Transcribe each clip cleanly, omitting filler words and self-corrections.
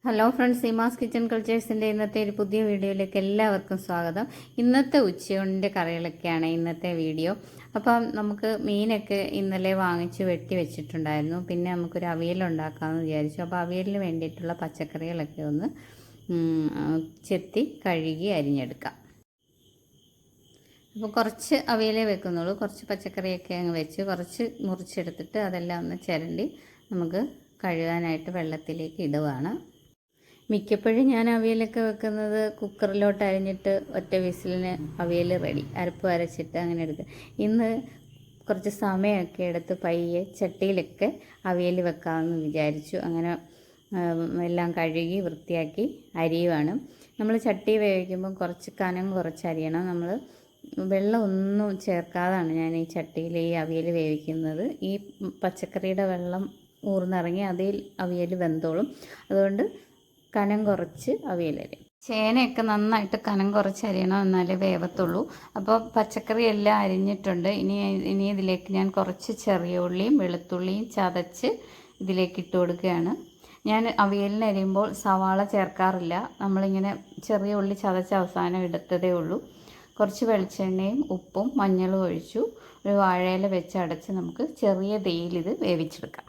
Hello friends, Seemas kitchen കൾച്ചേഴ്സിൻ്റെ ഇന്നത്തെ ഒരു പുതിയ വീഡിയോയിലേക്ക് എല്ലാവർക്കും സ്വാഗതം. ഇന്നത്തെ ഉച്ചയൂണിൻ്റെ കറികളൊക്കെയാണ് ഇന്നത്തെ വീഡിയോ. അപ്പം നമുക്ക് മീനൊക്കെ ഇന്നലെ വാങ്ങിച്ച് വെട്ടി വെച്ചിട്ടുണ്ടായിരുന്നു. പിന്നെ നമുക്കൊരു അവിയലുണ്ടാക്കാമെന്ന് വിചാരിച്ചു. അപ്പോൾ അവിയലിന് വേണ്ടിയിട്ടുള്ള പച്ചക്കറികളൊക്കെ ഒന്ന് ചെത്തി കഴുകി അരിഞ്ഞെടുക്കാം. അപ്പോൾ കുറച്ച് അവിയലേ വെക്കുന്നുള്ളൂ. കുറച്ച് പച്ചക്കറിയൊക്കെ അങ്ങ് വെച്ച് കുറച്ച് മുറിച്ചെടുത്തിട്ട് അതെല്ലാം ഒന്ന് ചിരണ്ടി നമുക്ക് കഴുകാനായിട്ട് വെള്ളത്തിലേക്ക് ഇടുവാണ്. മിക്കപ്പോഴും ഞാൻ അവിയലൊക്കെ വെക്കുന്നത് കുക്കറിലോട്ട് അരിഞ്ഞിട്ട് ഒറ്റ വിസിലിന് അവിയൽ റെഡി, അരപ്പ് അരച്ചിട്ട് അങ്ങനെ എടുക്കുക. ഇന്ന് കുറച്ച് സമയമൊക്കെ എടുത്ത് പയ്യെ ചട്ടിയിലൊക്കെ അവിയൽ വെക്കാമെന്ന് വിചാരിച്ചു. അങ്ങനെ എല്ലാം കഴുകി വൃത്തിയാക്കി അരിയുവാണ്. നമ്മൾ ചട്ടി വേവിക്കുമ്പോൾ കുറച്ച് കനം കുറച്ച് അരിയണം. നമ്മൾ വെള്ളം ഒന്നും ചേർക്കാതാണ് ഞാൻ ഈ ചട്ടിയിൽ ഈ അവിയൽ വേവിക്കുന്നത്. ഈ പച്ചക്കറിയുടെ വെള്ളം ഊർന്നിറങ്ങി അതിൽ അവിയൽ വെന്തോളും. അതുകൊണ്ട് കനം കുറച്ച് അവിയലരി. ചേനയൊക്കെ നന്നായിട്ട് കനം കുറച്ച് അരിയണം, എന്നാലേ വേവത്തുള്ളൂ. അപ്പോൾ പച്ചക്കറി എല്ലാം അരിഞ്ഞിട്ടുണ്ട്. ഇനി ഇതിലേക്ക് ഞാൻ കുറച്ച് ചെറിയ ഉള്ളിയും വെളുത്തുള്ളിയും ചതച്ച് ഇതിലേക്ക് ഇട്ട് കൊടുക്കുകയാണ്. ഞാൻ അവിയലിന് അരിയുമ്പോൾ സവാള ചേർക്കാറില്ല. നമ്മളിങ്ങനെ ചെറിയ ഉള്ളി ചതച്ച് അവസാനം എടുത്തതേ ഉള്ളൂ. കുറച്ച് വെളിച്ചെണ്ണയും ഉപ്പും മഞ്ഞളും ഒഴിച്ചു ഒരു വാഴയില വെച്ച് അടച്ച് നമുക്ക് ചെറിയ തീയിൽ ഇത് വേവിച്ചെടുക്കാം.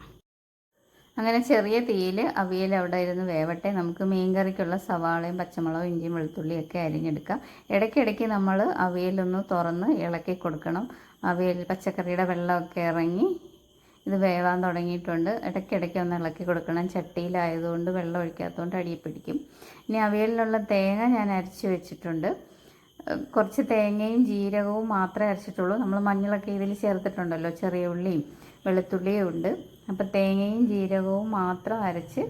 അങ്ങനെ ചെറിയ തീയിൽ അവിയൽ അവിടെ ഇരുന്ന് വേവട്ടെ. നമുക്ക് മീൻകറിക്കുള്ള സവാളയും പച്ചമുളകും ഇഞ്ചിയും വെളുത്തുള്ളിയൊക്കെ അരിഞ്ഞെടുക്കാം. ഇടയ്ക്കിടയ്ക്ക് നമ്മൾ അവിയലൊന്ന് തുറന്ന് ഇളക്കി കൊടുക്കണം. അവിയൽ പച്ചക്കറിയുടെ വെള്ളമൊക്കെ ഇറങ്ങി ഇത് വേവാൻ തുടങ്ങിയിട്ടുണ്ട്. ഇടയ്ക്കിടയ്ക്ക് ഒന്ന് ഇളക്കി കൊടുക്കണം. ചട്ടിയിലായതുകൊണ്ട് വെള്ളം ഒഴിക്കാത്തതുകൊണ്ട് അടിയിൽ പിടിക്കും. ഇനി അവിയലിനുള്ള തേങ്ങ ഞാൻ അരച്ച് വെച്ചിട്ടുണ്ട്. കുറച്ച് തേങ്ങയും ജീരകവും മാത്രമേ അരച്ചിട്ടുള്ളൂ. നമ്മൾ മഞ്ഞളൊക്കെ ഇതിൽ ചേർത്തിട്ടുണ്ടല്ലോ, ചെറിയ ഉള്ളിയും വെളുത്തുള്ളിയും ഉണ്ട്. അപ്പോൾ തേങ്ങയും ജീരകവും മാത്രം അരച്ച്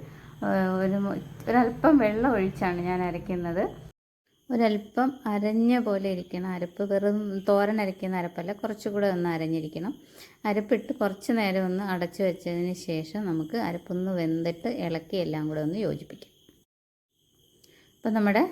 ഒരല്പം വെള്ളം ഒഴിച്ചാണ് ഞാൻ അരയ്ക്കുന്നത്. ഒരല്പം അരഞ്ഞ പോലെ ഇരിക്കണം അരപ്പ്. വെറും തോരൻ അരയ്ക്കുന്ന അരപ്പല്ല, കുറച്ചുകൂടെ ഒന്ന് അരഞ്ഞിരിക്കണം. അരപ്പിട്ട് കുറച്ച് നേരം ഒന്ന് അടച്ചു വെച്ചതിന് ശേഷം നമുക്ക് അരപ്പൊന്ന് വെന്തിട്ട് ഇളക്കി എല്ലാം കൂടെ ഒന്ന് യോജിപ്പിക്കാം. അപ്പോൾ നമ്മുടെ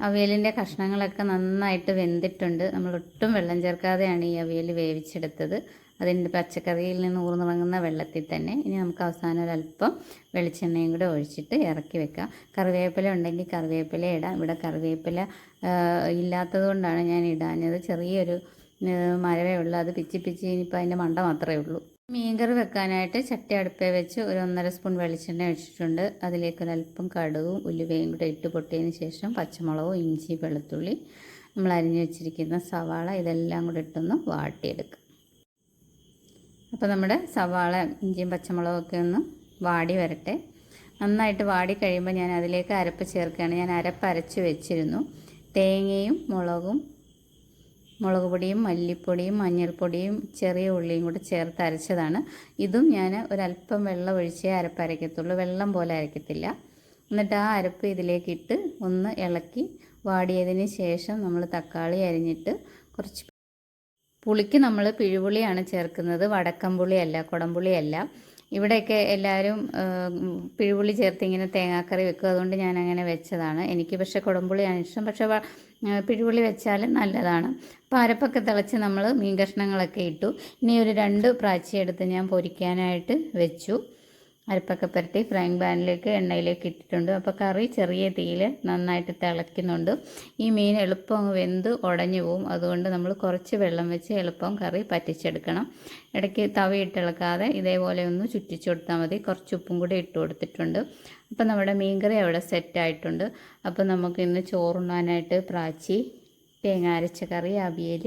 അവിയലിൻ്റെ കഷ്ണങ്ങളൊക്കെ നന്നായിട്ട് വെന്തിട്ടുണ്ട്. നമ്മൾ ഒട്ടും വെള്ളം ചേർക്കാതെയാണ് ഈ അവിയൽ വേവിച്ചെടുത്തത്. അതിൻ്റെ പച്ചക്കറിയിൽ നിന്ന് ഊർന്നിറങ്ങുന്ന വെള്ളത്തിൽ തന്നെ. ഇനി നമുക്ക് അവസാനം ഒരല്പം വെളിച്ചെണ്ണയും കൂടെ ഒഴിച്ചിട്ട് ഇറക്കി വെക്കാം. കറിവേപ്പില ഉണ്ടെങ്കിൽ കറിവേപ്പില ഇടാം. ഇവിടെ കറിവേപ്പില ഇല്ലാത്തത് കൊണ്ടാണ് ഞാൻ ഇടാഞ്ഞത്. ചെറിയൊരു മരവേ ഉള്ളൂ, അത് പിച്ചി ഇനിയിപ്പോൾ അതിൻ്റെ മണ്ട മാത്രമേ ഉള്ളൂ. മീൻകറി വെക്കാനായിട്ട് ചട്ടി അടുപ്പേ വെച്ച് ഒരു 1.5 സ്പൂൺ വെളിച്ചെണ്ണ ഒഴിച്ചിട്ടുണ്ട്. അതിലേക്കൊരല്പം കടുകും ഉലുവയും കൂടെ ഇട്ട് പൊട്ടിയതിന് ശേഷം പച്ചമുളകും ഇഞ്ചി വെളുത്തുള്ളി നമ്മൾ അരിഞ്ഞു വെച്ചിരിക്കുന്ന സവാള ഇതെല്ലാം കൂടെ ഇട്ടൊന്ന് വാട്ടിയെടുക്കുക. അപ്പോൾ നമ്മുടെ സവാള ഇഞ്ചിയും പച്ചമുളകും ഒക്കെ ഒന്ന് വാടി വരട്ടെ. നന്നായിട്ട് വാടി കഴിയുമ്പോൾ ഞാൻ അതിലേക്ക് അരപ്പ് ചേർക്കുകയാണ്. ഞാൻ അരപ്പ് അരച്ച് വെച്ചിരുന്നു. തേങ്ങയും മുളക് പൊടിയും മല്ലിപ്പൊടിയും മഞ്ഞൾപ്പൊടിയും ചെറിയ ഉള്ളിയും കൂടെ ചേർത്ത് അരച്ചതാണ്. ഇതും ഞാൻ ഒരല്പം വെള്ളം ഒഴിച്ചേ അരപ്പ് അരയ്ക്കത്തുള്ളൂ, വെള്ളം പോലെ അരയ്ക്കത്തില്ല. എന്നിട്ട് ആ അരപ്പ് ഇതിലേക്കിട്ട് ഒന്ന് ഇളക്കി വാടിയതിന് ശേഷം നമ്മൾ തക്കാളി അരിഞ്ഞിട്ട് കുറച്ച് പുളിക്ക് നമ്മൾ പിഴുപുളിയാണ് ചേർക്കുന്നത്, വടക്കംപുളിയല്ല, കുടംപുളിയല്ല. ഇവിടെയൊക്കെ എല്ലാവരും പിഴുപുളി ചേർത്ത് ഇങ്ങനെ തേങ്ങാക്കറി വെക്കും. അതുകൊണ്ട് ഞാൻ അങ്ങനെ വെച്ചതാണ്. എനിക്ക് പക്ഷേ കുടംപുളിയാണ് ഇഷ്ടം. പക്ഷേ പിഴുപുളി വെച്ചാൽ നല്ലതാണ്. അപ്പോൾ അരപ്പൊക്കെ തിളച്ച് നമ്മൾ മീൻ കഷ്ണങ്ങളൊക്കെ ഇട്ടു. ഇനി ഒരു 2 പ്രാച്ചി എടുത്ത് ഞാൻ പൊരിക്കാനായിട്ട് വെച്ചു. അരപ്പൊക്കെ പുരട്ടി ഫ്രൈങ് പാനിലേക്ക് എണ്ണയിലേക്ക് ഇട്ടിട്ടുണ്ട്. അപ്പോൾ കറി ചെറിയ തീയിൽ നന്നായിട്ട് തിളയ്ക്കുന്നുണ്ട്. ഈ മീൻ എളുപ്പം അങ്ങ് വെന്ത് ഉടഞ്ഞു പോവും. അതുകൊണ്ട് നമ്മൾ കുറച്ച് വെള്ളം വെച്ച് എളുപ്പം കറി പറ്റിച്ചെടുക്കണം. ഇടയ്ക്ക് തവി ഇട്ടിളക്കാതെ ഇതേപോലെ ഒന്ന് ചുറ്റിച്ചു കൊടുത്താൽ മതി. കുറച്ച് ഉപ്പും കൂടി ഇട്ട് കൊടുത്തിട്ടുണ്ട്. അപ്പോൾ നമ്മുടെ മീൻകറി അവിടെ സെറ്റായിട്ടുണ്ട്. അപ്പോൾ നമുക്ക് ഇന്ന് ചോറുണ്ണാനായിട്ട് പ്രാച്ചി, തേങ്ങ അരച്ച കറി, അവിയൽ,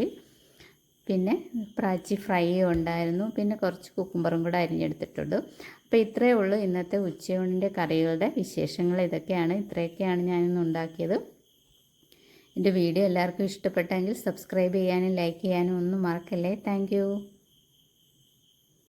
പിന്നെ പ്രാച്ചി ഫ്രൈ ഉണ്ടായിരുന്നു. പിന്നെ കുറച്ച് കുക്കുംബറും കൂടെ അരിഞ്ഞെടുത്തിട്ടുണ്ട്. അപ്പോൾ ഇത്രയേ ഉള്ളൂ ഇന്നത്തെ ഉച്ചയൂണിൻ്റെ കറികളുടെ വിശേഷങ്ങൾ. ഇത്രയൊക്കെയാണ് ഞാനിന്ന് ഉണ്ടാക്കിയത്. എൻ്റെ വീഡിയോ എല്ലാവർക്കും ഇഷ്ടപ്പെട്ടെങ്കിൽ സബ്സ്ക്രൈബ് ചെയ്യാനും ലൈക്ക് ചെയ്യാനും ഒന്നും മറക്കല്ലേ. താങ്ക്